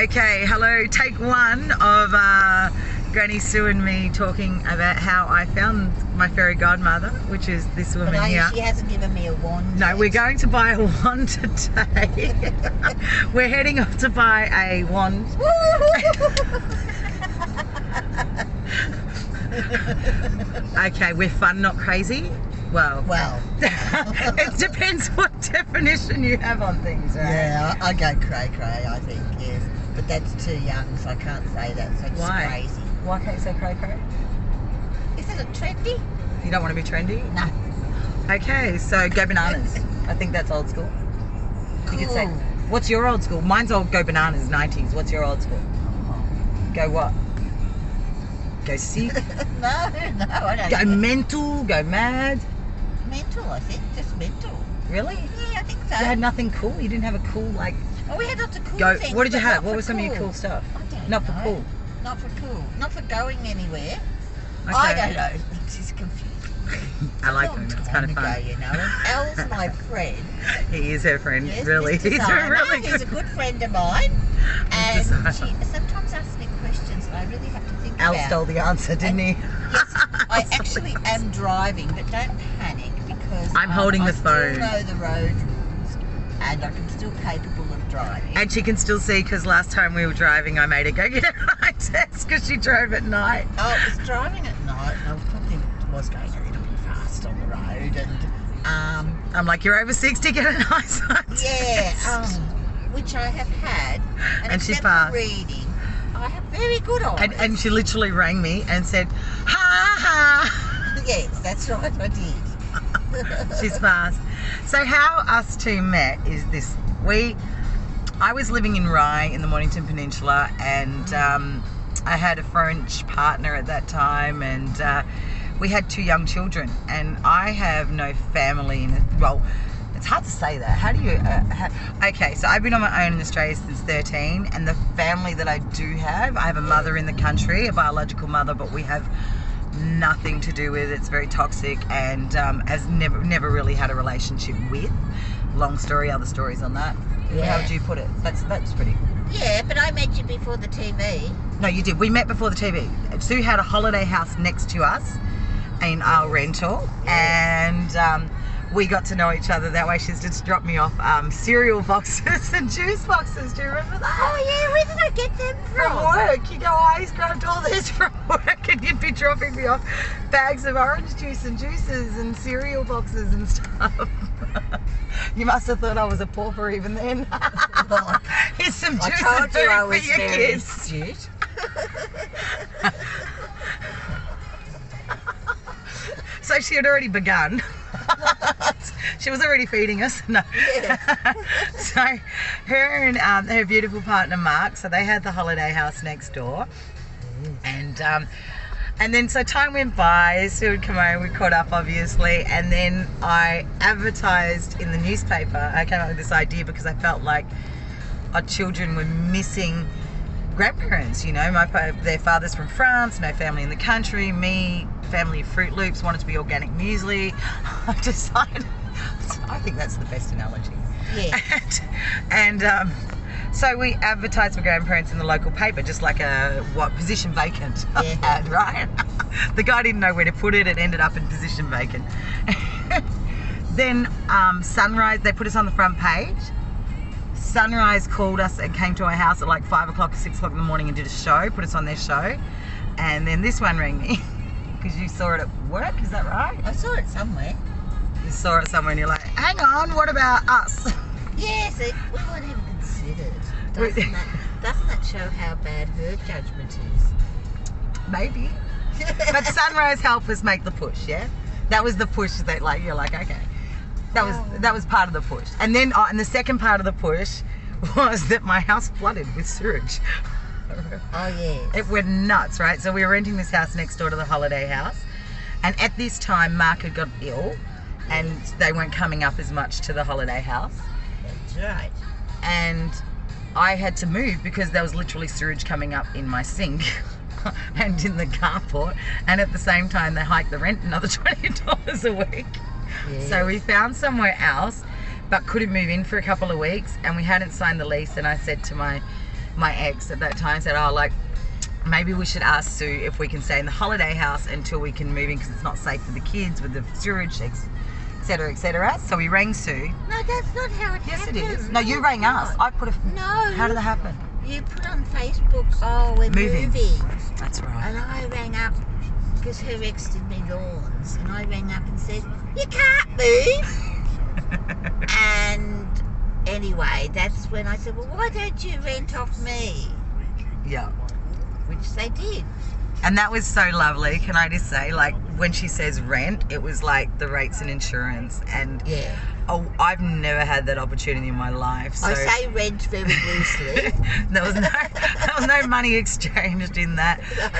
Okay, hello, take one of Granny Sue and me talking about how I found my fairy godmother, which is this woman here. She hasn't given me a wand. No, yet. we're going to buy a wand today. We're heading off to buy a wand. Okay, we're fun, not crazy. Well, it depends what definition you have on things, right? Yeah, I go cray, I think, yes. But that's too young, so I can't say that. So it's Why? crazy. Why can't you say cray? Isn't it trendy? You don't want to be trendy? No. Okay, so go bananas. I think that's old school. Cool. You could say, what's your old school? Mine's old go bananas, 90s. What's your old school? Go what? Go sick? No, I don't. Go mental? Go mad? Mental, I think. Just mental. Really? Yeah, I think so. You had nothing cool? You didn't have a cool, like, Oh, we had lots of cool go, things. what did you but have? not What for was some of your cool stuff? I don't Not for know. cool. Not for cool. Not for going anywhere. Okay. I don't know. It's just confusing. I like Long them. It's time kind of fun. ago, you know. And Al's my friend. He is her friend, Yes, really. Mr. He's a Ziner. really He's a good. good friend of mine. And Ziner. she sometimes asks me questions that I really have to think Al about. stole the answer, didn't he? Yes, I actually am driving, but don't panic because I'm holding the phone. I still know the road rules and I'm still capable of driving. And she can still see because last time we were driving, I made her go get her eye test because she drove at night. Oh, it was driving at night and I probably was going a little bit fast on the road and I'm like, you're over 60, get an eyesight yeah, test. which I have had And she except for passed. reading, I have very good eyes. And she literally rang me and said, ha ha. Yes, that's right, I did. She's fast. So how us two met is this. I was living in Rye in the Mornington Peninsula and I had a French partner at that time and we had 2 young children and I have no family. Well, it's hard to say that. How do you... okay, so I've been on my own in Australia since 13 and the family that I do have, I have a mother in the country, a biological mother, but we have nothing to do with. It's very toxic and has never really had a relationship with. Long story, other stories on that. Yeah. How would you put it? That's pretty. Yeah, but I met you before the TV. No, you did. We met before the TV. Sue had a holiday house next to us in our rental and we got to know each other that way. She's just dropped me off cereal boxes and juice boxes. Do you remember that? Oh yeah, where did I get them From from? work. You go, I just grabbed all this from work and you'd be dropping me off bags of orange juice and juices and cereal boxes and stuff. You must have thought I was a pauper even then. Here's some juice I told and you food I for was your very kids. astute. So she had already begun. She was already feeding us. No. Yes. So her and her beautiful partner Mark, so they had the holiday house next door. And then so time went by, Sue would come home, we caught up obviously, and then I advertised in the newspaper. I came up with this idea because I felt like our children were missing grandparents, you know, their father's from France, no family in the country, me, family of Fruit Loops, wanted to be organic muesli. I decided, I think that's the best analogy. Yeah. And so we advertised for grandparents in the local paper, just like a position vacant ad, right? The guy didn't know where to put it. It ended up in position vacant. Then Sunrise, they put us on the front page. Sunrise called us and came to our house at like 5 o'clock or 6 o'clock in the morning and did a show, put us on their show. And then this one rang me because you saw it at work, is that right? I saw it somewhere. You saw it somewhere and you're like, hang on, what about us? Yes, we weren't even considered. Doesn't that show how bad her judgment is? Maybe. But Sunrise helped us make the push, yeah? That was the push that you're like, okay. That was part of the push. And then and the second part of the push was that my house flooded with sewage. Oh yes. It went nuts, right? So we were renting this house next door to the holiday house. And at this time Mark had got ill and they weren't coming up as much to the holiday house. That's right. And I had to move because there was literally sewage coming up in my sink and in the carport, and at the same time they hiked the rent another $20 a week. Yes. So we found somewhere else but couldn't move in for a couple of weeks and we hadn't signed the lease, and I said to my my ex at that time said, oh, like, maybe we should ask Sue if we can stay in the holiday house until we can move in because it's not safe for the kids with the sewage, etc., etc. So we rang Sue. No, that's not how it happened. Yes, it is. No, you rang us. I put a... No. How did that happen? You put on Facebook, oh, we're moving. That's right. And I rang up because her ex did me lawns, and I rang up and said, you can't move. And anyway, that's when I said, well, why don't you rent off me? Yeah. Which they did. And that was so lovely, can I just say, like, when she says rent, it was like the rates and insurance, and yeah. Oh, I've never had that opportunity in my life. So I say rent very loosely. there was no money exchanged in that. No.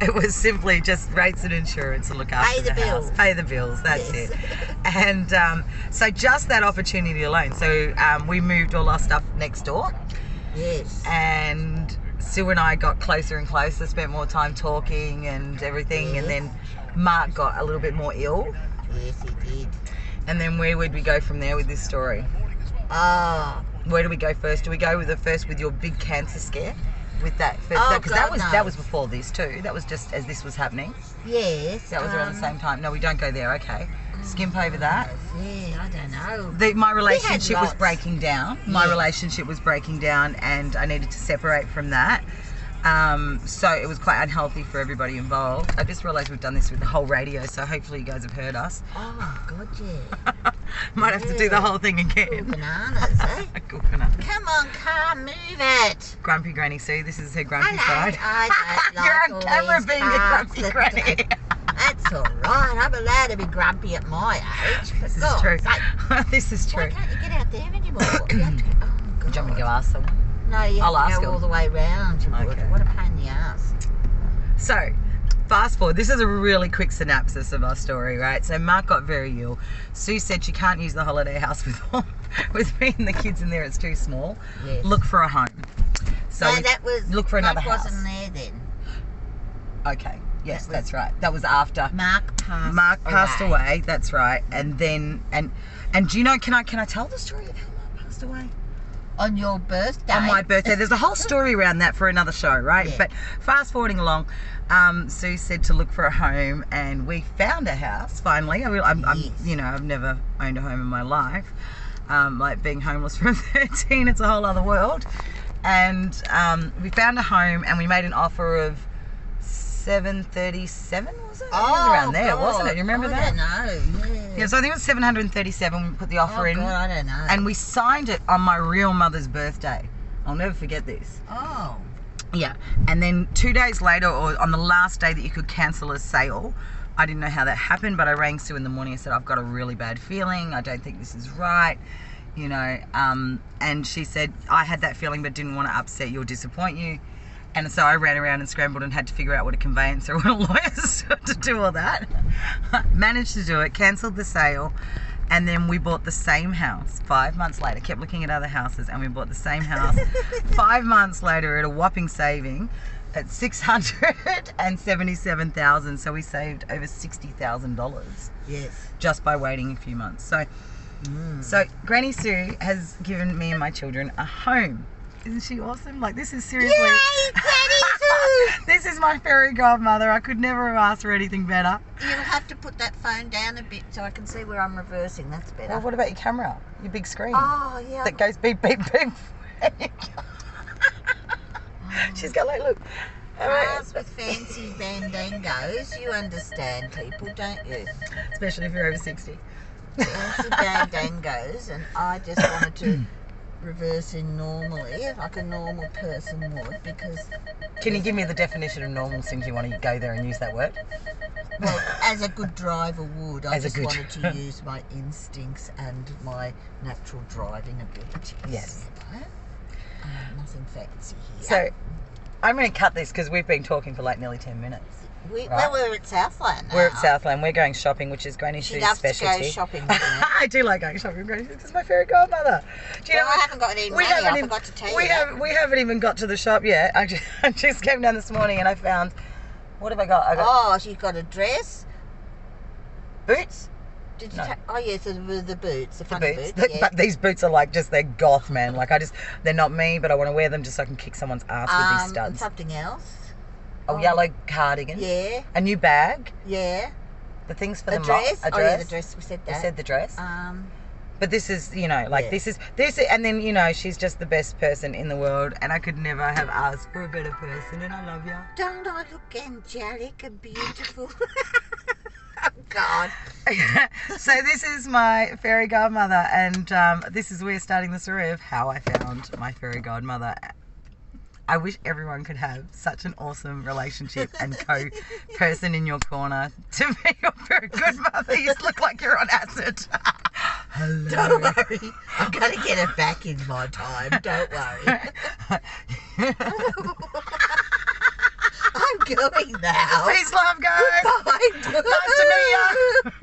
It was simply just rates and insurance and look after the house. Pay the bills. That's it. And so just that opportunity alone. So we moved all our stuff next door. Yes. And Sue and I got closer and closer, spent more time talking and everything. Yes. And then Mark got a little bit more ill. Yes, he did. And then where would we go from there with this story? Where do we go first? Do we go with your big cancer scare? With that first, because that was before this too. That was just as this was happening. Yes. That was around the same time. No, we don't go there. Okay, skimp over that. Yeah, I don't know. My relationship was breaking down. My relationship was breaking down, and I needed to separate from that. So it was quite unhealthy for everybody involved. I just realised we've done this with the whole radio, so hopefully you guys have heard us. Oh, God, yeah. Might have to do the whole thing again. Good bananas, eh? Good bananas. Come on, car, move it. Grumpy Granny Sue, this is her grumpy side. I don't You're on camera being a grumpy granny. That's all right. I'm allowed to be grumpy at my age. This is true. This is true. Why can't you get out there anymore? You have to go, oh, God. Do you want me to go ask someone? No, you have to go all the way round. Okay. What a pain in the ass. So, fast forward. This is a really quick synopsis of our story, right? So Mark got very ill. Sue said she can't use the holiday house with me and the kids in there. It's too small. Yes. Look for a home. So look for another house. Wasn't there then. Okay. Yes, that's right. That was after Mark passed away. That's right. And then and do you know? Can I tell the story of how Mark passed away? On your birthday. On my birthday. There's a whole story around that for another show, right? Yeah. But fast forwarding along, Sue said to look for a home, and we found a house finally. I've never owned a home in my life. Like being homeless from 13, it's a whole other world. And we found a home, and we made an offer of $737, was it? It was around there, wasn't it? You remember that? I don't know. Yeah, so I think it was $737. We put the offer in. God, I don't know. And we signed it on my real mother's birthday. I'll never forget this. Oh. Yeah. And then 2 days later, or on the last day that you could cancel a sale, I didn't know how that happened, but I rang Sue in the morning and said, I've got a really bad feeling. I don't think this is right. You know, and she said, I had that feeling but didn't want to upset you or disappoint you. And so I ran around and scrambled and had to figure out what a conveyancer or what a lawyer's to do all that. Managed to do it, cancelled the sale, and then we bought the same house 5 months later. Kept looking at other houses, and we bought the same house 5 months later at a whopping saving at $677,000. So we saved over $60,000. Yes. Just by waiting a few months. So Granny Sue has given me and my children a home. Isn't she awesome? Like, this is seriously... Yay, Granny Sue! This is my fairy godmother. I could never have asked for anything better. You'll have to put that phone down a bit so I can see where I'm reversing. That's better. Well, what about your camera? Your big screen? Oh, yeah. That goes beep, beep, beep. She's got, like, look. Cars with fancy bandangos. You understand people, don't you? Especially if you're over 60. Fancy bandangos, and I just wanted to... reversing normally, like a normal person would, because... Can you give me the definition of normal since you want to go there and use that word? Well, as a good driver would. I just wanted to use my instincts and my natural driving abilities. Yes. You know? Nothing fancy here. So, I'm going to cut this because we've been talking for like nearly 10 minutes. Well, we're at Southland now. We're at Southland. We're going shopping, which is Granny Sue's specialty. She loves to go shopping with me. I do like going shopping with Granny Sue. This is my fairy godmother. Do you know, I haven't got any money. I forgot to tell you that. We haven't even got to the shop yet. I just came down this morning and I found... What have I got? She's got a dress. Boots. Did you No. oh, yeah, so the boots, the funny boots. boots. Yeah. But these boots are like just, they're goth, man. Like they're not me, but I want to wear them just so I can kick someone's ass with these And studs. something else. Oh, yellow cardigan. Yeah, A new bag. yeah. The things for A the dress. mop. A Oh, yeah, dress. the dress. We said We that. said the dress. Um, But this is, you know, like Yeah. this, and then, you know, she's just the best person in the world, and I could never have asked for a better person, and I love you. don't I look angelic and beautiful? Oh, God. So this is my fairy godmother, and this is, we're starting the story of how I found my fairy godmother. I wish everyone could have such an awesome relationship and co-person in your corner to be your fairy godmother. You look like you're on acid. Hello. Don't worry. I'm going to get it back in my time. Don't worry. I'm going now. Peace, love, guys. Bye. Nice to meet you.